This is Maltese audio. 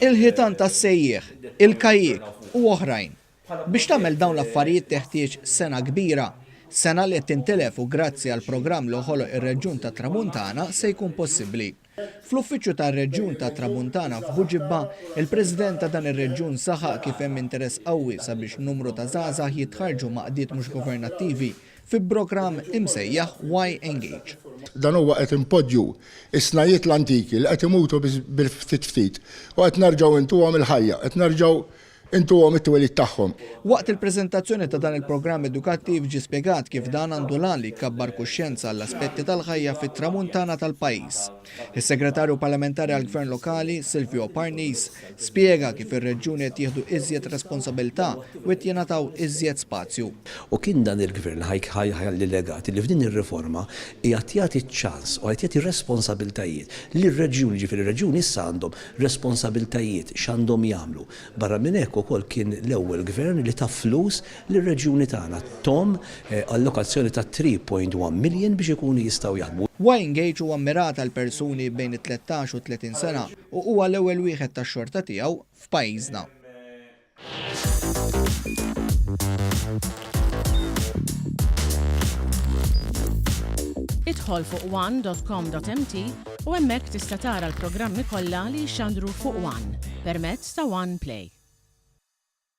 il-ħitan tas-sejjieħ, il-kajjik u oħrajn. Biex tagħmel dawn l-affarijiet teħtieġ sena kbira, sena li tintelef u grazzi għal programm li ħoloq ir-Reġjun tat Tramuntana se jkun possibbli. Fl-uffiċċju tar-Reġjun tat Tramuntana f'Buġibba, il-President ta' dan ir-reġjun saħaq kif hemm interess qawwi sabiex numru ta' żgħażagħ jitħarġu ma' qdiet mhux governattivi fi programm imsejjaħ Why Engage. Dan huwa qed impoġġju is-snajiet l-antiki li qed imutu bil-ftit ftit u qed nerġgħu intuhom il-ħajja, qed nerġgħu intuhom it-twelid tagħhom. Waqt il-preżentazzjoni ta' dan il-programm edukattiv ġie spjegat kif dan għandu lan li jkabbar kuxjenza għall aspetti tal-ħajja fit-tramuntana tal-pajjiż. Is-Segretarju Parlamentari għall-Gvern Lokali, Silvio Parnis, spjega kif ir-reġjuni qed jieħdu iżjed responsabilità u qed jingħataw iżjed spazju. U kien dan il-Gvern ħajħalli legati li f'din ir-riforma qiegħed jagħti ċans u qed jagħti responsabiltajiet li r-reġjuni ġifieri ir-reġjuni issa għandhom responsabiltajiet x'għandhom jagħmlu. Barra minn hekk ukoll kien l-ewwel gvern li ta' flus lir-reġjuni tagħna tom allokazzjoni ta' 3.1 miljon biex ikunu jistgħu jaħdmu. Why Engage huwa mirat għal persuni bejn 13 u 30 sena u huwa l-ewwel wieħed tax-xorta tiegħu f'pajjiżna. Idħol fuq one.com.mt u hemmhekk tista' tara l-programmi kollha li jxandru fuq One permezz ta' One Play.